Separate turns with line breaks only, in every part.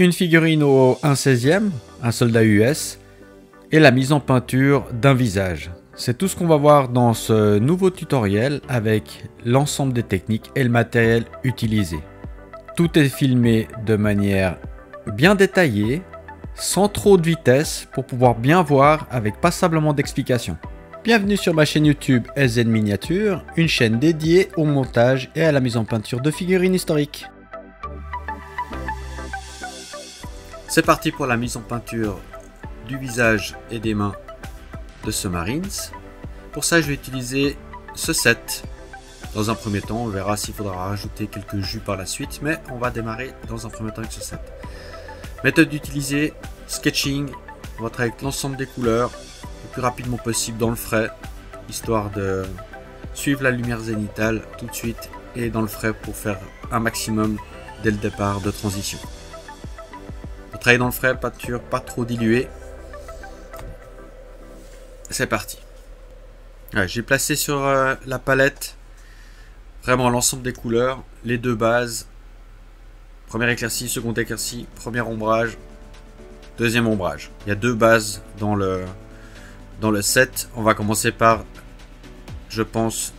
une figurine au 1/16e, un soldat US, et la mise en peinture d'un visage. C'est tout ce qu'on va voir dans ce nouveau tutoriel avec l'ensemble des techniques et le matériel utilisé. Tout est filmé de manière bien détaillée, sans trop de vitesse pour pouvoir bien voir avec passablement d'explications. Bienvenue sur ma chaîne YouTube SZ Miniature, une chaîne dédiée au montage et à la mise en peinture de figurines historiques. C'est parti pour la mise en peinture du visage et des mains de ce Marines. Pour ça, je vais utiliser ce set. Dans un premier temps, on verra s'il faudra rajouter quelques jus par la suite, mais on va démarrer dans un premier temps avec ce set. Méthode d'utiliser, sketching, on va travailler avec l'ensemble des couleurs le plus rapidement possible dans le frais, histoire de suivre la lumière zénithale tout de suite et dans le frais pour faire un maximum dès le départ de transition. On travaille dans le frais, peinture pas trop diluée. C'est parti. J'ai placé sur la palette vraiment l'ensemble des couleurs, les deux bases, première éclaircie, seconde éclaircie, premier ombrage, deuxième ombrage. Il y a deux bases dans le set. On va commencer par, je pense,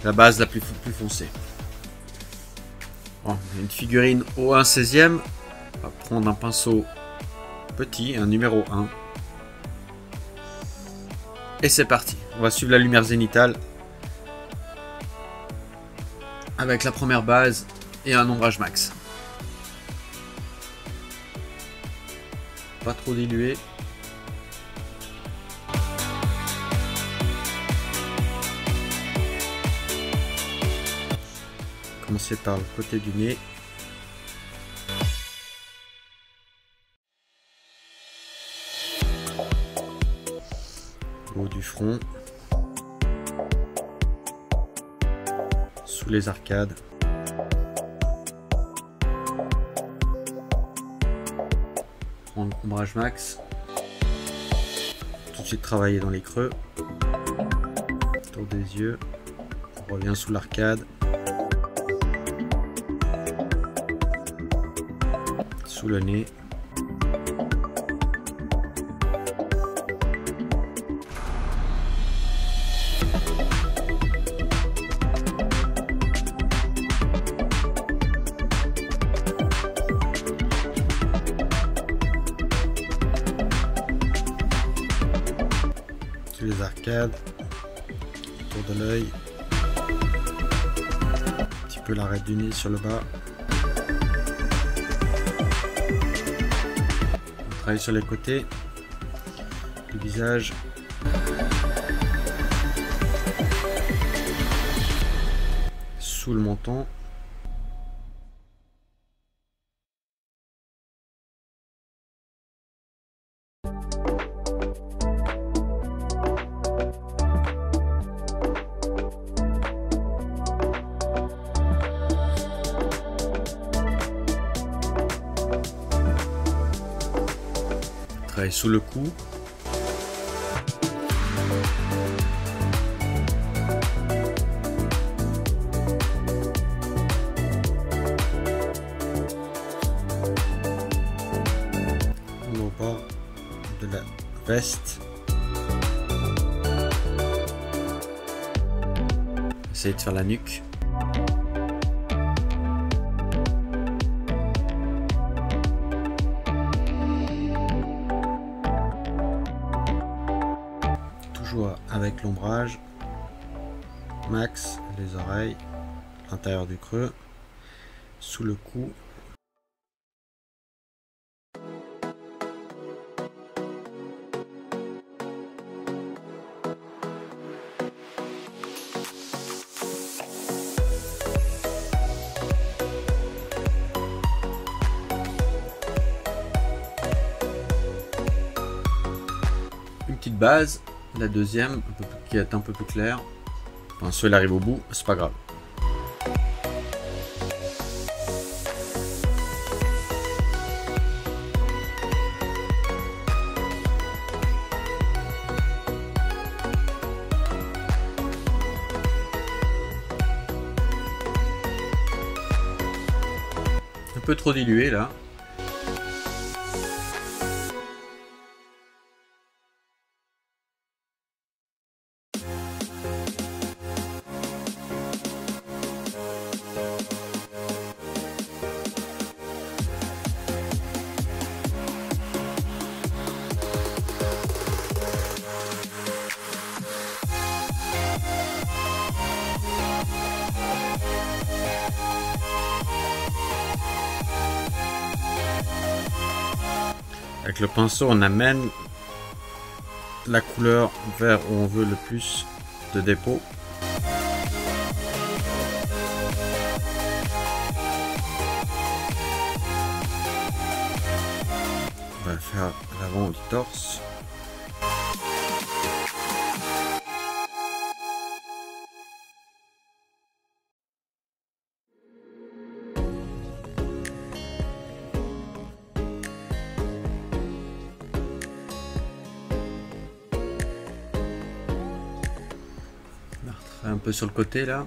la base la plus foncée. Bon, une figurine au 1/16e. On va prendre un pinceau petit, un numéro 1. Et c'est parti. On va suivre la lumière zénithale avec la première base et un ombrage max. Pas trop dilué. Commencer par le côté du nez. Le haut du front. Sous les arcades. Prendre ombrage max. Tout de suite travailler dans les creux. Autour des yeux. On revient sous l'arcade. Sous le nez. Sous les arcades. Autour de l'œil. Un petit peu l'arête du nez sur le bas. Travailler sur les côtés du visage. Sous le menton. Travailler sous le cou. Au bord de la veste. Essayez de faire la nuque. Avec l'ombrage max, les oreilles, l'intérieur du creux, sous le cou. Une petite base. La deuxième, qui est un peu plus claire. Enfin, soit elle arrive au bout, c'est pas grave. peu trop dilué là. Avec le pinceau, on amène la couleur vers où on veut le plus de dépôt. On va faire l'avant du torse. Un peu sur le côté là.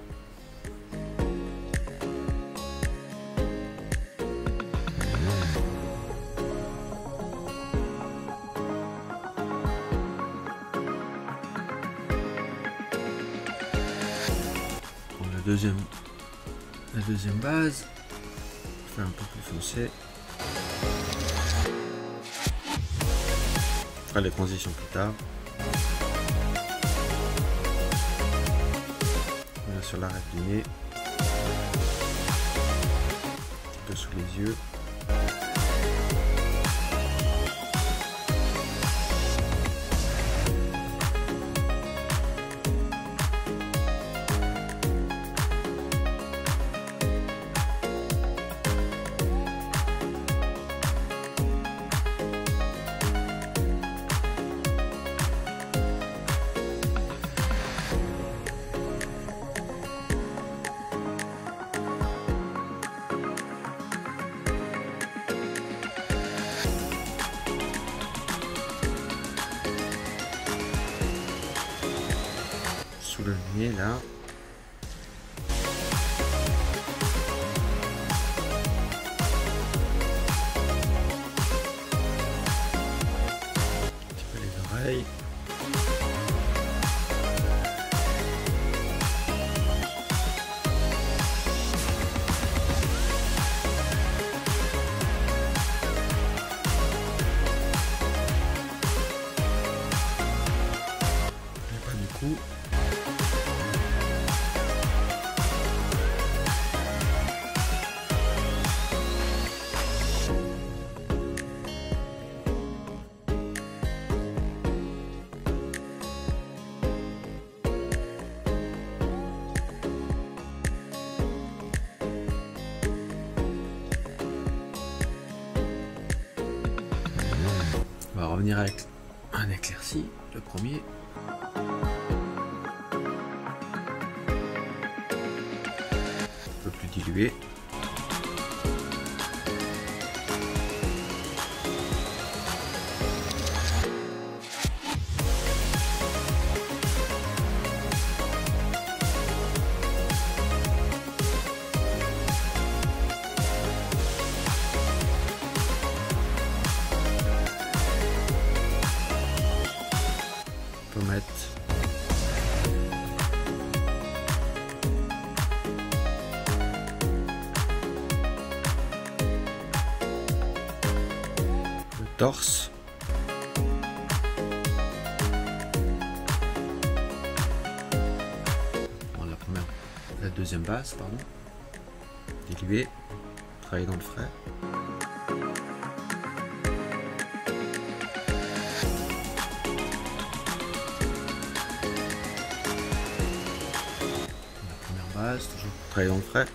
Prendre la deuxième base, faire un peu plus foncé. On fera les transitions plus tard. Sur l'arête du nez, un petit peu sous les yeux. Sous le nez là. Un petit peu les oreilles. Et pas du coup. On va revenir avec un éclairci, le premier. Un peu plus dilué. Pommette. Le torse. Bon, la deuxième base, pardon. Diluer, travailler dans le frais. Toujours travailler dans le frais.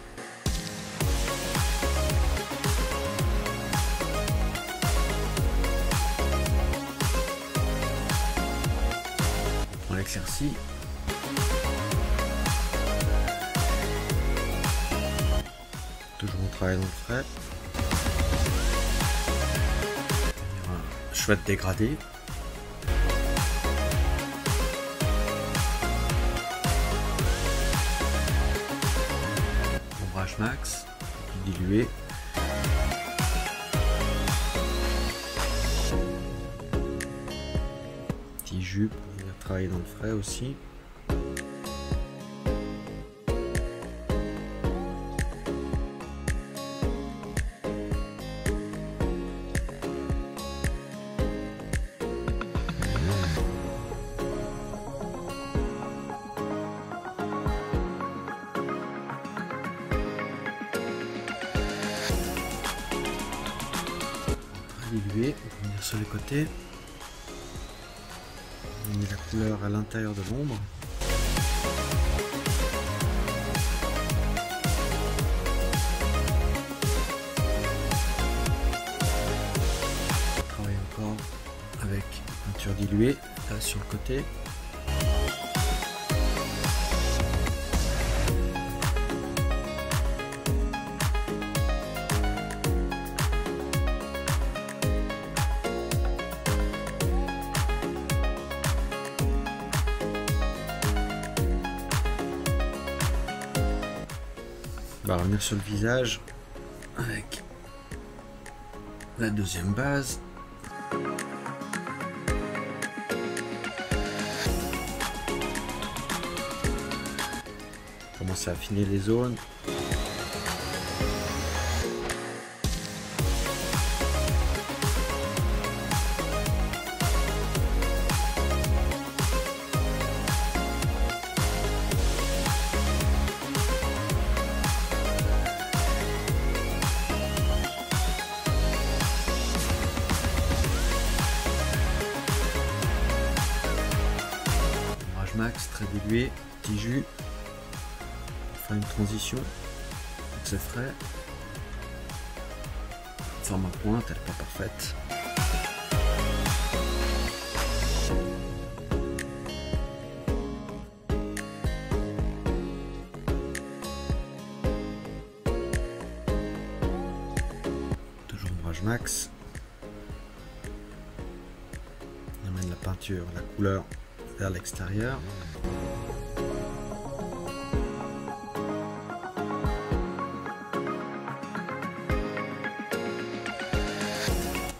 On prend l'éclairci. Toujours on travaille dans le frais. Un chouette dégradé. Max, plus dilué. jus pour venir travailler dans le frais aussi. Diluer, on va venir sur les côtés. On met la couleur à l'intérieur de l'ombre. On travaille encore avec peinture diluée là sur le côté. On va revenir sur le visage avec la deuxième base. Commencer à affiner les zones. Max, très dilué, petit jus, pour faire une transition, c'est frais, forme à pointe, elle n'est pas parfaite. Toujours ombrage max, on amène la peinture, la couleur vers l'extérieur.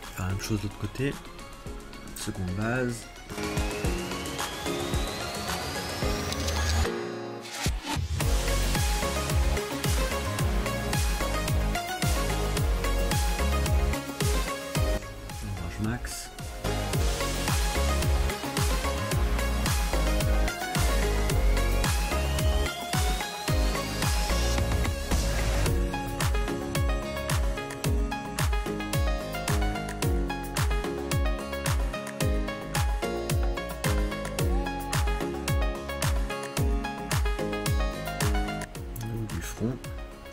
Faire la même chose de l'autre côté. Seconde base. Ombrage max.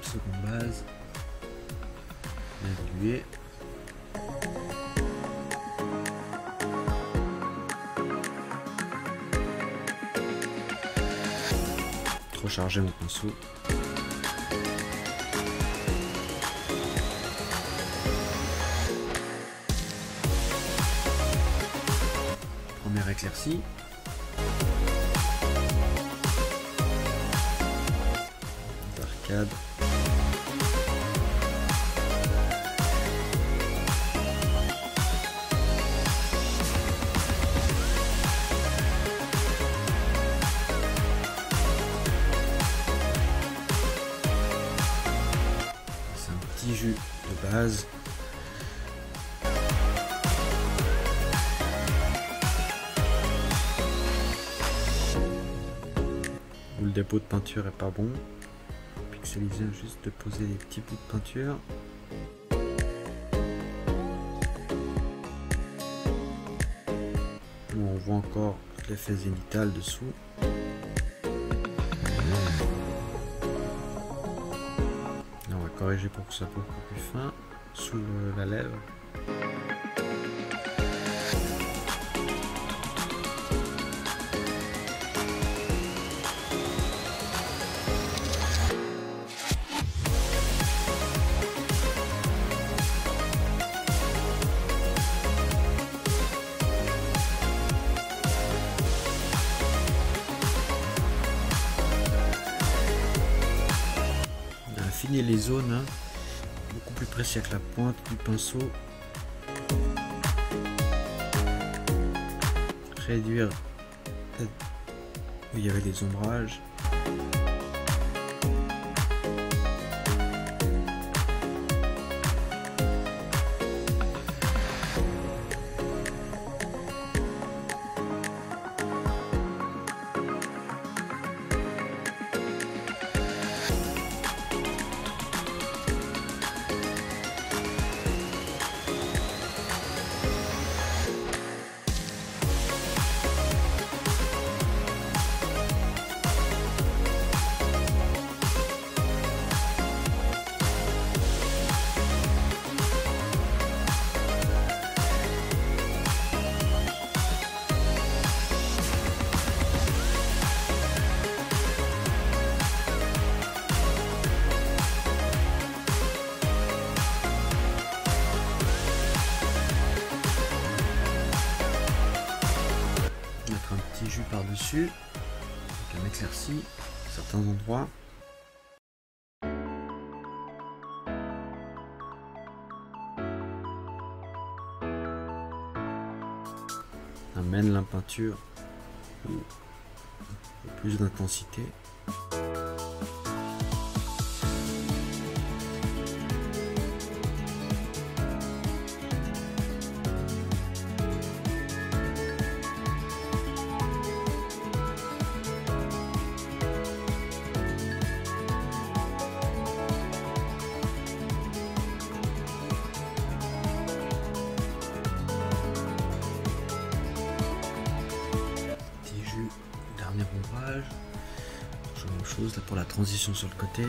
Seconde base, bien dilué. Trop chargé mon pinceau. Première éclaircie. Arcade. Jus de base. Où le dépôt de peinture est pas bon. Pixeliser, juste de poser des petits bouts de peinture. On voit encore l'effet zénithal dessous. On va corriger pour que ça soit beaucoup plus fin sous la lèvre. Affiner les zones, hein, beaucoup plus précis avec la pointe du pinceau. réduire où il y avait des ombrages. Mettre un petit jus par-dessus, avec un éclairci à certains endroits. Amène la peinture un peu plus d'intensité. Dernier ombrage, même chose là pour la transition sur le côté.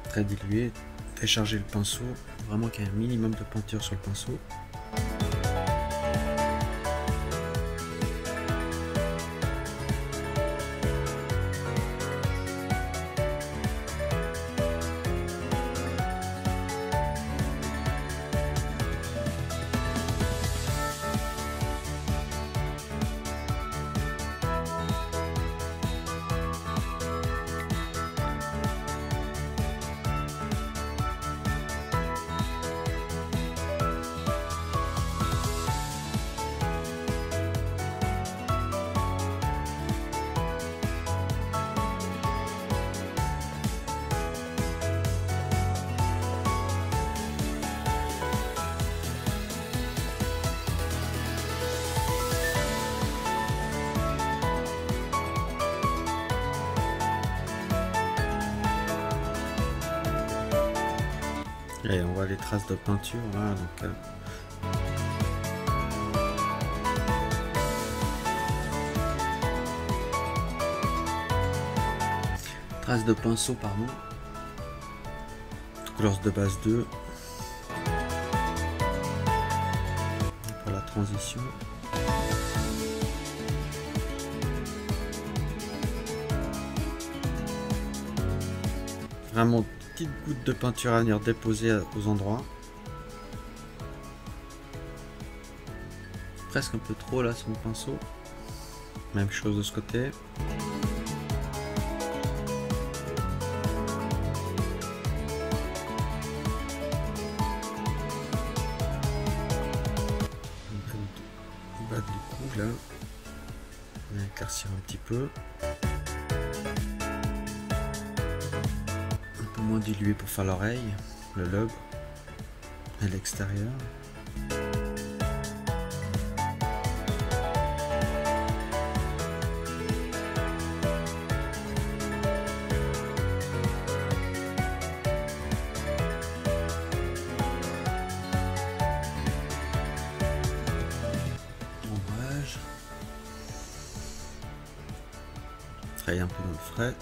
Très dilué, décharger le pinceau, vraiment qu'il y ait un minimum de peinture sur le pinceau. Et on voit les traces de peinture là, donc traces de pinceau, pardon, couleur de base 2 pour la transition. Vraiment petite goutte de peinture à venir déposer aux endroits. Presque un peu trop là sur le pinceau. Même chose de ce côté. Au bas du cou là, on va éclaircir un petit peu. Moins dilué pour faire l'oreille, le lobe à l'extérieur. Ombrage. Travailler un peu dans le frais.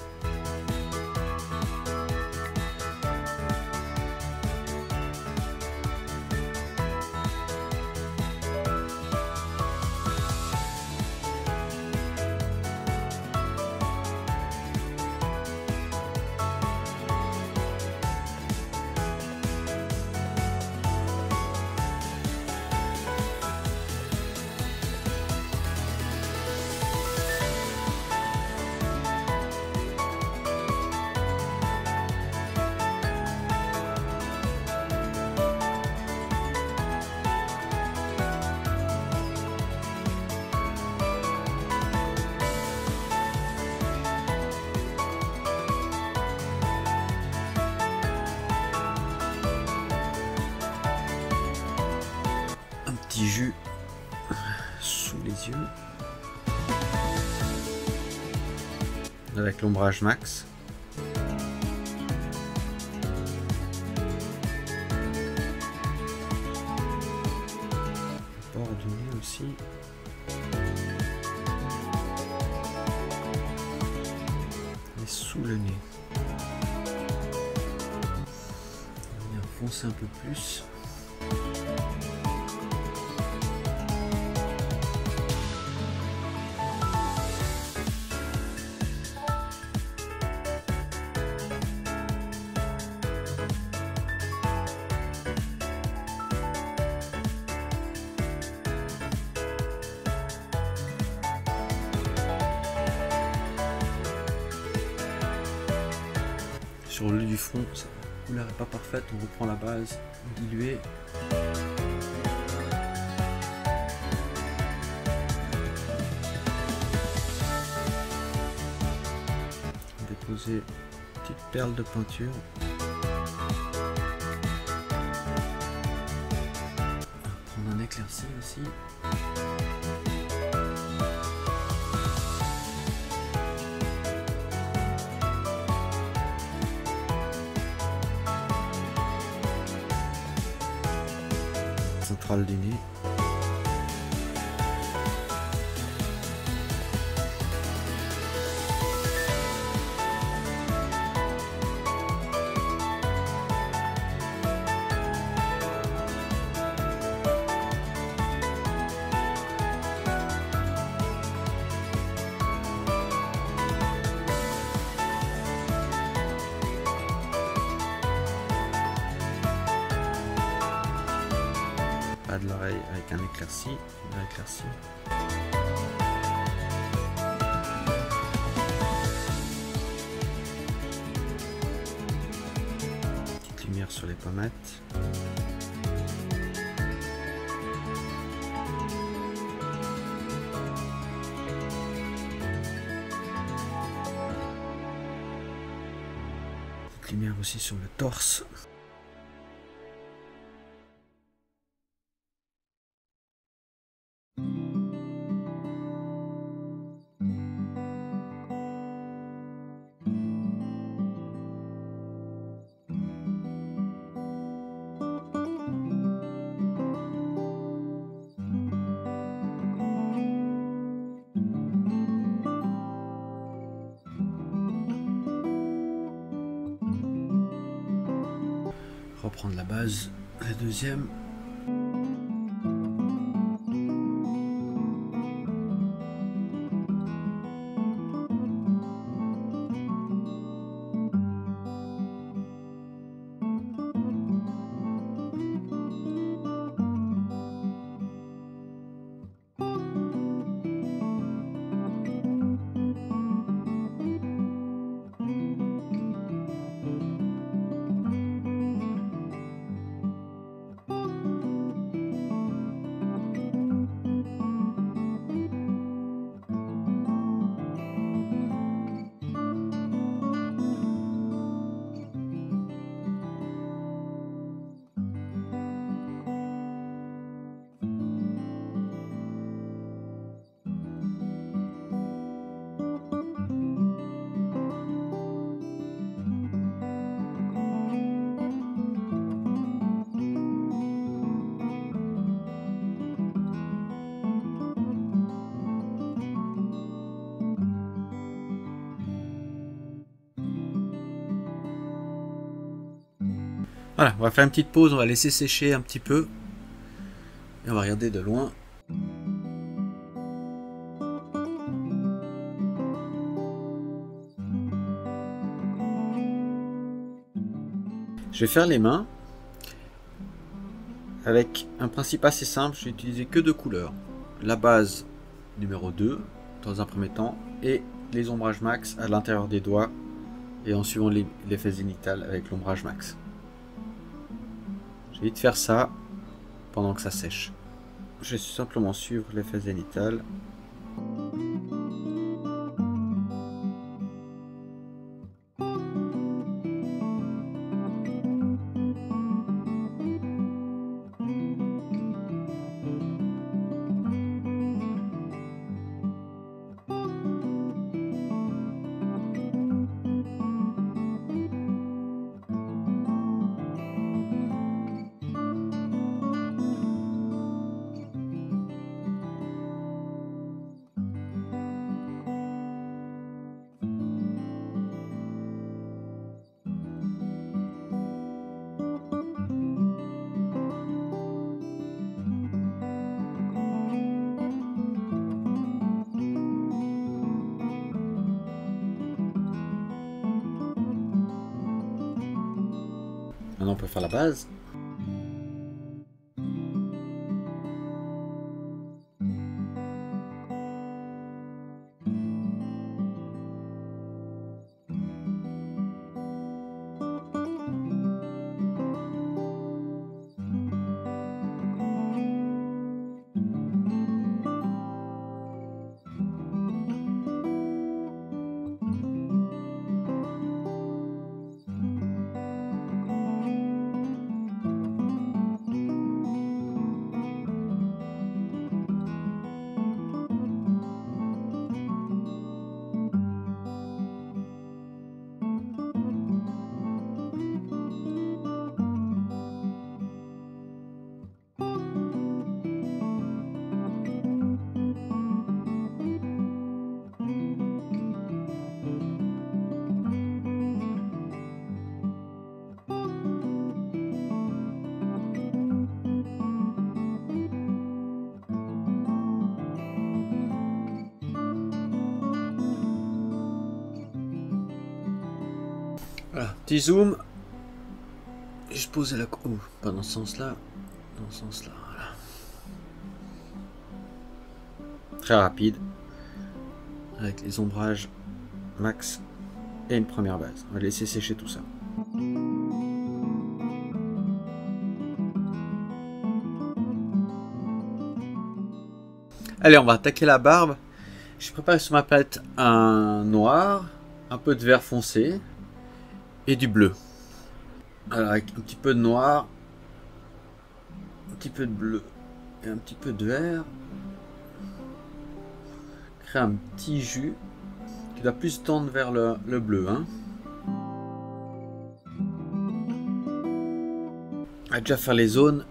les yeux. Avec l'ombrage max. Le bord du nez aussi. Et sous le nez. On va venir foncer un peu plus. Sur le du front, la couleur n'est pas parfaite, on reprend la base diluée. Déposer une petite perle de peinture. On va prendre un éclairci aussi. Centrale du nez. De l'oreille avec un éclairci, petite lumière sur les pommettes. Petite lumière aussi sur le torse. Reprendre la base, la deuxième. Voilà, on va faire une petite pause, on va laisser sécher un petit peu. Et on va regarder de loin. Je vais faire les mains avec un principe assez simple, je vais utiliser que deux couleurs. La base numéro 2 dans un premier temps et les ombrages max à l'intérieur des doigts et en suivant l'effet zénital avec l'ombrage max. J'évite de faire ça pendant que ça sèche. Je vais simplement suivre l'effet zénital. Maintenant on peut faire la base. Voilà, petit zoom. Je posais la... Oh, pas dans ce sens-là. Dans ce sens-là, voilà. Très rapide. Avec les ombrages max et une première base. On va laisser sécher tout ça. Allez, on va attaquer la barbe. J'ai préparé sur ma palette un noir, un peu de vert foncé et du bleu. Alors avec un petit peu de noir, un petit peu de bleu et un petit peu de vert. Créer un petit jus qui doit plus tendre vers le bleu. Hein. On va déjà faire les zones.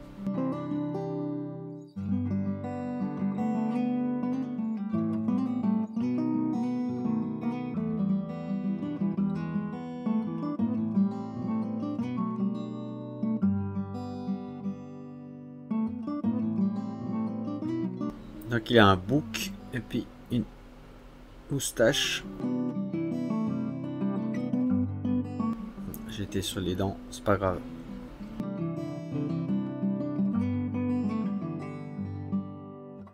Donc il y a un bouc et puis une moustache. J'étais sur les dents, c'est pas grave.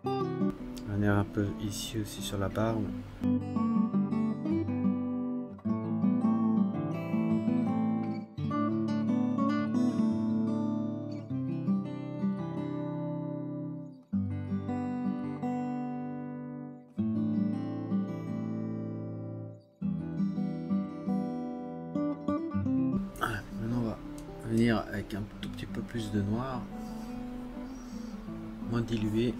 On est un peu ici aussi sur la barbe. Maintenant on va venir avec un tout petit peu plus de noir, moins dilué.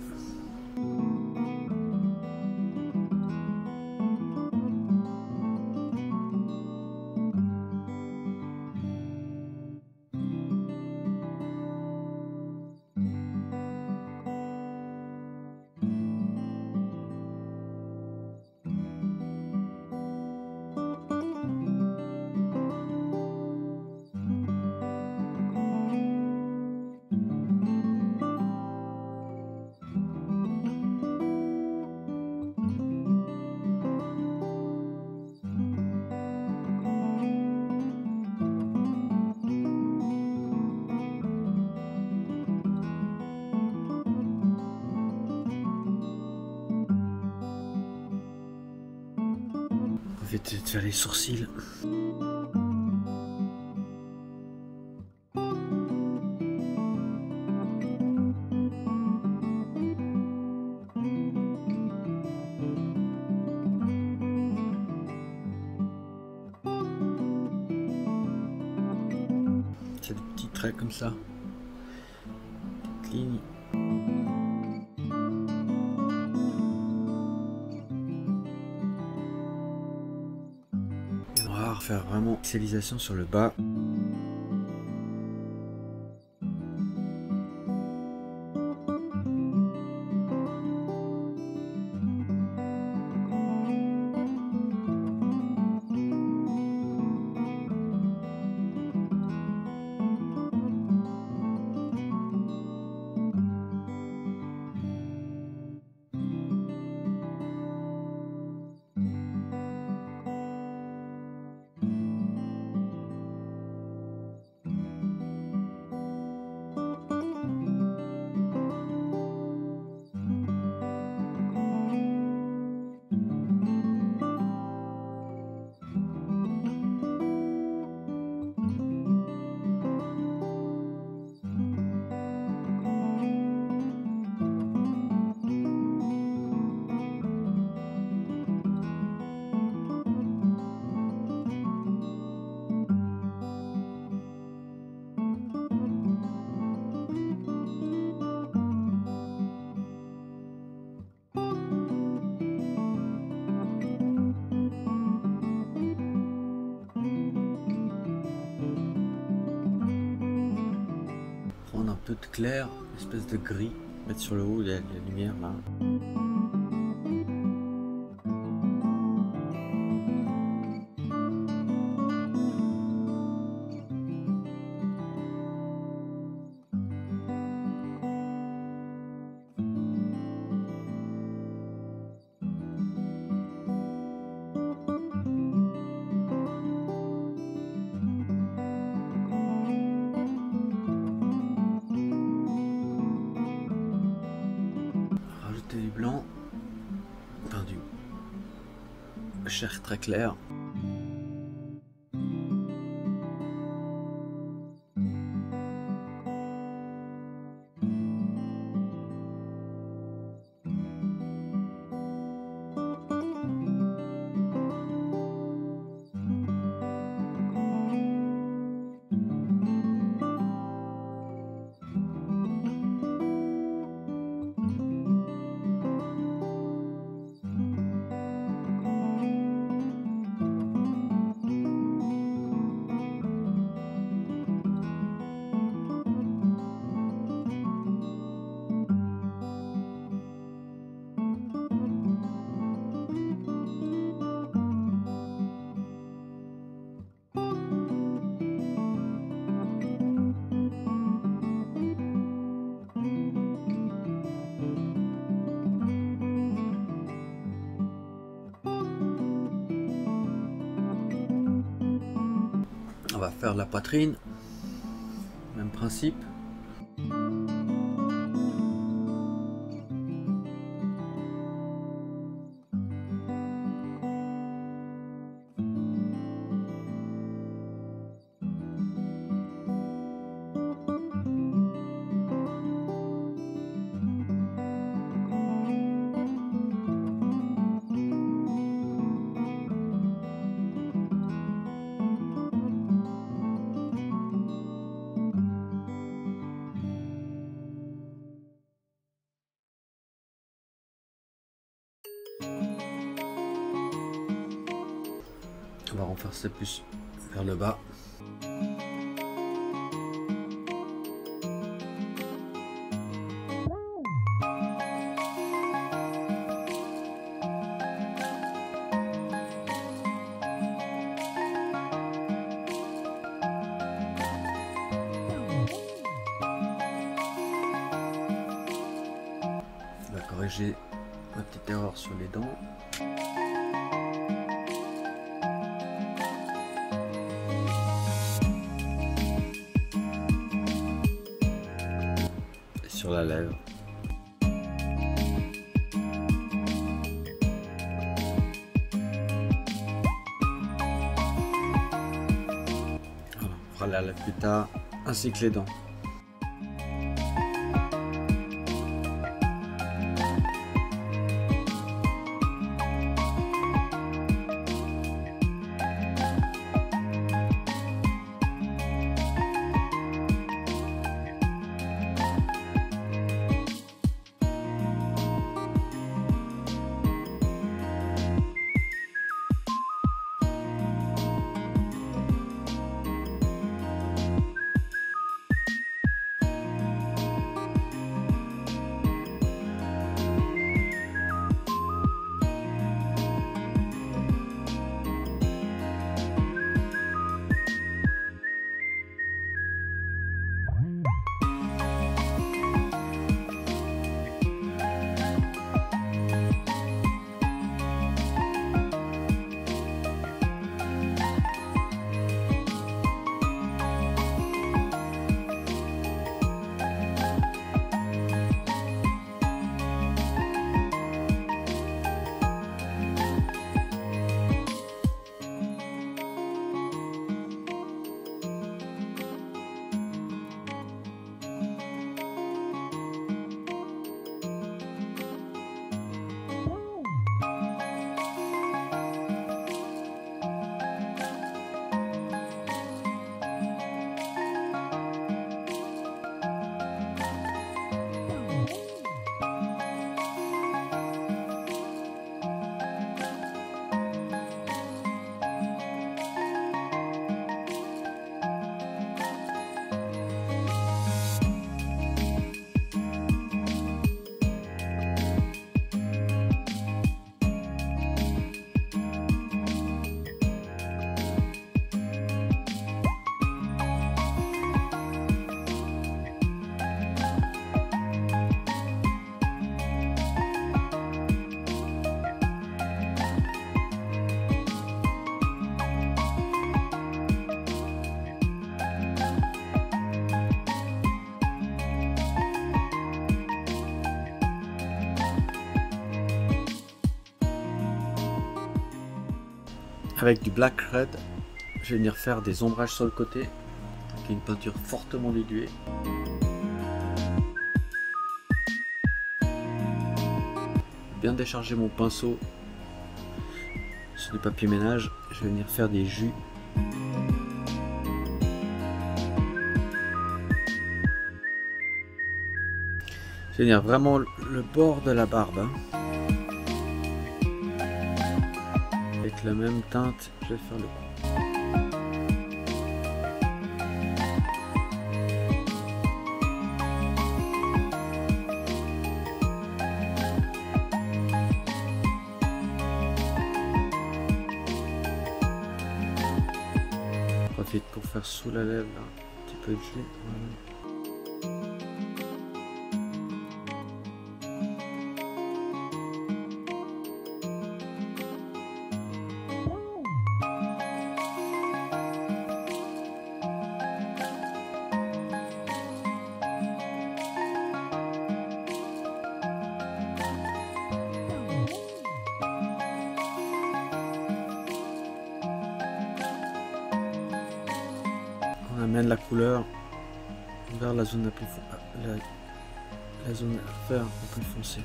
Je vais te faire les sourcils. C'est des petits traits comme ça. Petites lignes. Et on va refaire vraiment pixelisation sur le bas. toute claire, une espèce de gris. Mettre sur le haut, il y a la lumière là. Rajouter du blanc, enfin du chair très clair. On va faire la poitrine, même principe. On va renforcer plus vers le bas. On va corriger ma petite erreur sur les dents. Sur la lèvre. Voilà, on fera la lèvre plus tard, ainsi que les dents. Avec du black red, je vais venir faire des ombrages sur le côté, qui est une peinture fortement diluée. Bien décharger mon pinceau sur du papier ménage, je vais venir faire des jus. Je vais venir vraiment le bord de la barbe. Avec la même teinte, je vais faire le coup. Profite pour faire sous la lèvre là, un petit peu de jus. Voilà. On amène la couleur vers la zone la plus la zone vert un peu foncée.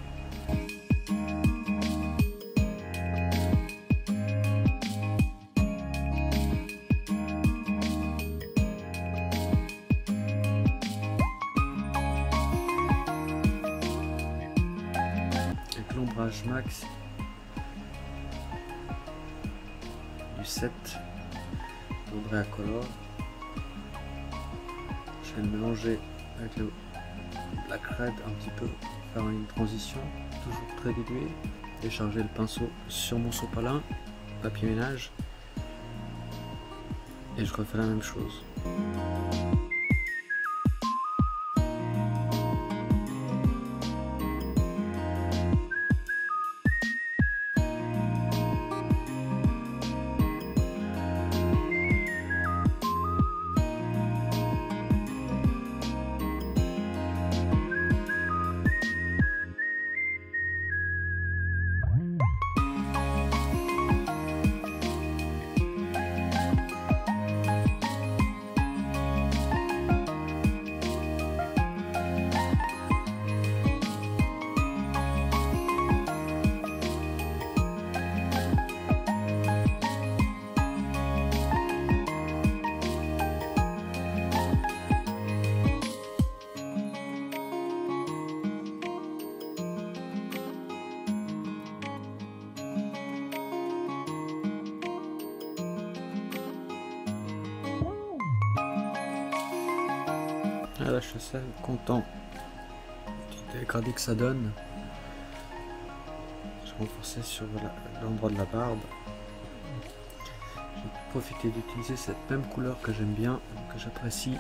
Avec l'ombrage max du 7 d'Andrea Color. Je vais le mélanger avec le black red un petit peu, faire une transition, toujours très diluée, décharger le pinceau sur mon sopalin, papier ménage, et je refais la même chose. Là, je suis assez content du dégradé que ça donne. Je vais renforcer sur l'endroit de la barbe. Je vais profiter d'utiliser cette même couleur que j'aime bien, que j'apprécie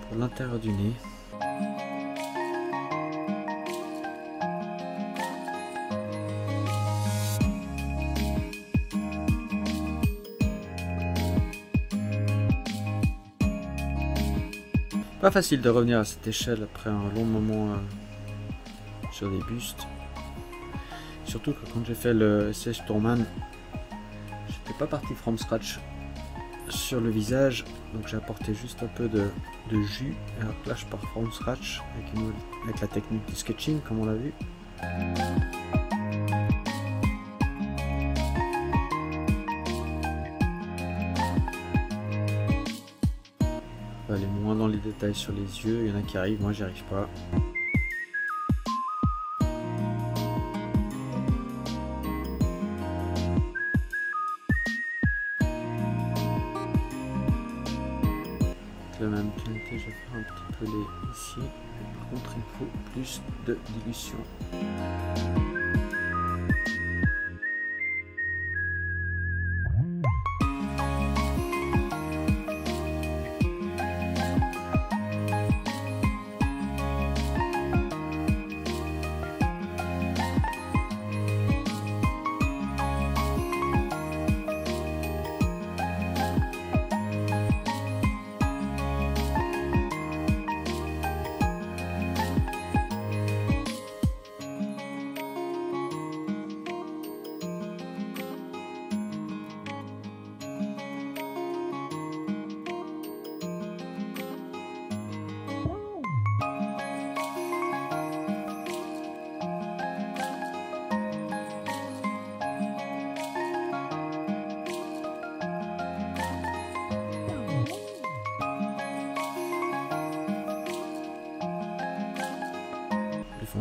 pour l'intérieur du nez. Pas facile de revenir à cette échelle après un long moment sur des bustes. Surtout que quand j'ai fait le Sage Tourman, j'étais pas parti from scratch sur le visage, donc j'ai apporté juste un peu de jus. Et alors là je pars from scratch avec la technique du sketching comme on l'a vu. Aller moins dans les détails sur les yeux, il y en a qui arrivent, moi j'y arrive pas. Avec la même tonalité, je vais faire un petit peu les ici, mais par contre il faut plus de dilution.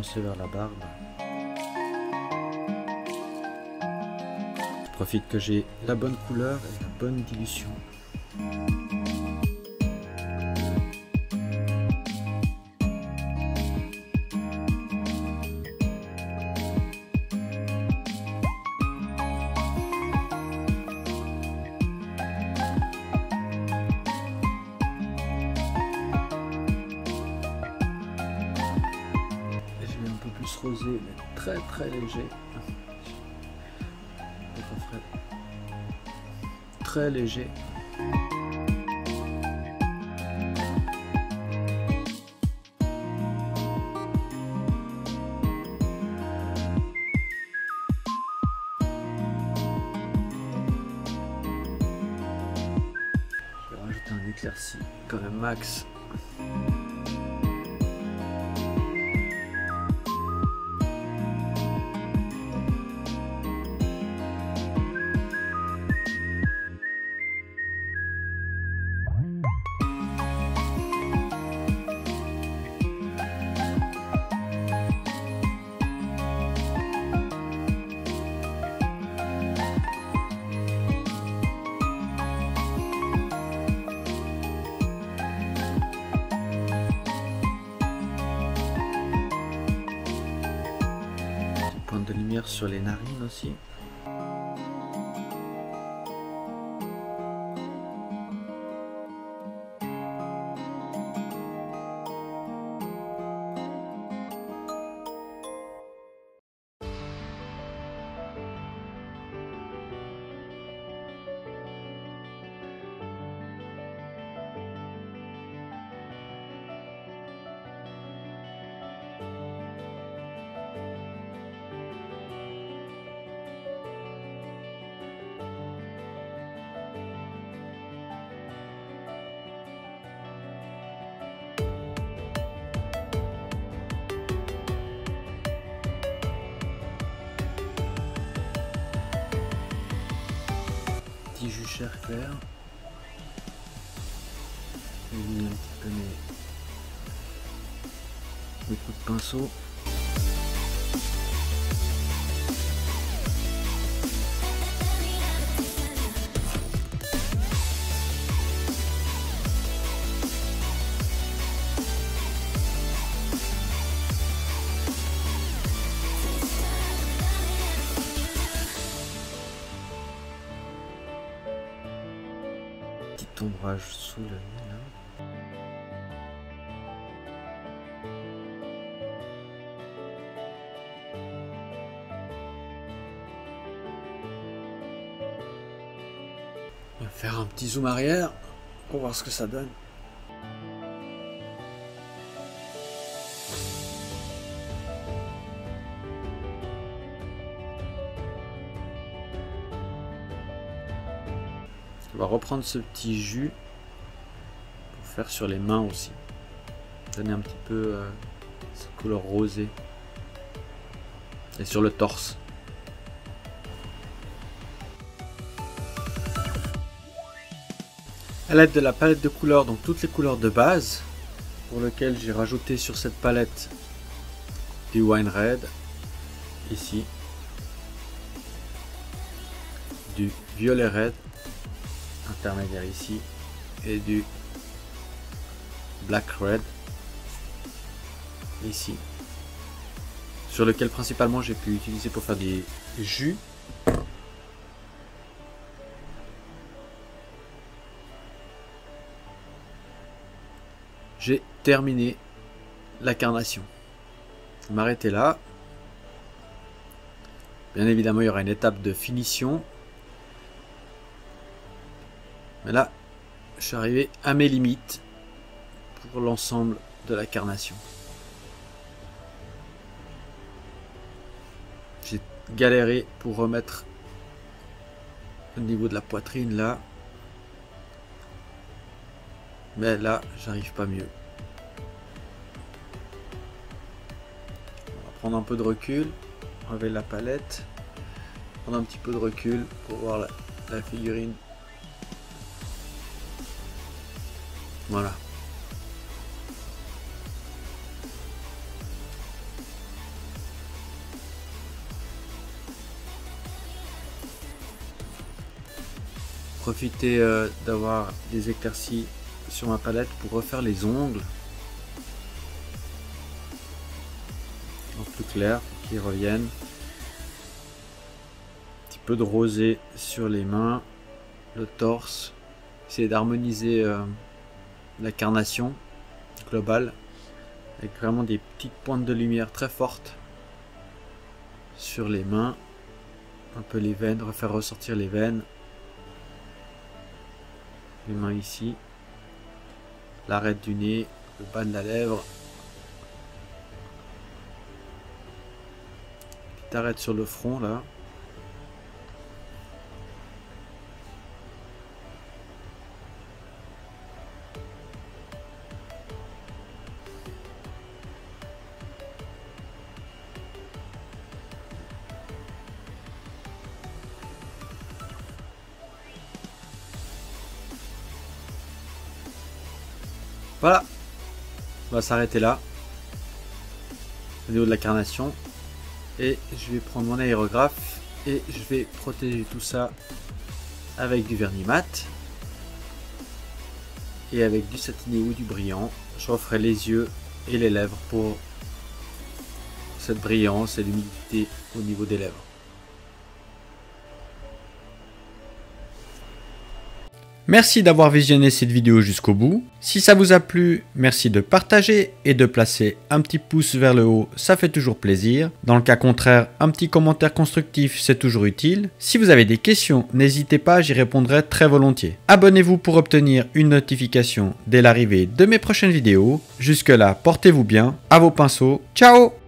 foncé vers la barbe. Je profite que j'ai la bonne couleur et la bonne dilution. Rosé, mais très léger. Très léger. Je vais rajouter un éclairci quand même max. De lumière sur les narines aussi. Jus chair clair. Je vais un petit peu mes coups de pinceau. Ombrage sous le nez là. On va faire un petit zoom arrière pour voir ce que ça donne. On va reprendre ce petit jus pour faire sur les mains aussi. Donner un petit peu cette couleur rosée. Et sur le torse. À l'aide de la palette de couleurs, donc toutes les couleurs de base, pour lequel j'ai rajouté sur cette palette du wine red, ici, du violet red, intermédiaire ici, et du black red ici, sur lequel principalement j'ai pu utiliser pour faire des jus. J'ai terminé la carnation. Je vais m'arrêter là. Bien évidemment, il y aura une étape de finition. Mais là, je suis arrivé à mes limites pour l'ensemble de la carnation. J'ai galéré pour remettre au niveau de la poitrine là. Mais là, j'arrive pas mieux. On va prendre un peu de recul, enlever la palette, prendre un petit peu de recul pour voir la figurine. Voilà. Profiter d'avoir des éclaircies sur ma palette pour refaire les ongles en plus clair, qui reviennent. Un petit peu de rosé sur les mains, le torse. Essayer d'harmoniser la carnation globale avec vraiment des petites pointes de lumière très fortes sur les mains, un peu les veines, refaire ressortir les veines, les mains ici, l'arête du nez, le bas de la lèvre, petite arête sur le front là. Voilà, on va s'arrêter là au niveau de la carnation et je vais prendre mon aérographe et je vais protéger tout ça avec du vernis mat et avec du satiné ou du brillant. Je referai les yeux et les lèvres pour cette brillance et l'humidité au niveau des lèvres. Merci d'avoir visionné cette vidéo jusqu'au bout. Si ça vous a plu, merci de partager et de placer un petit pouce vers le haut, ça fait toujours plaisir. Dans le cas contraire, un petit commentaire constructif, c'est toujours utile. Si vous avez des questions, n'hésitez pas, j'y répondrai très volontiers. Abonnez-vous pour obtenir une notification dès l'arrivée de mes prochaines vidéos. Jusque là, portez-vous bien, à vos pinceaux, ciao!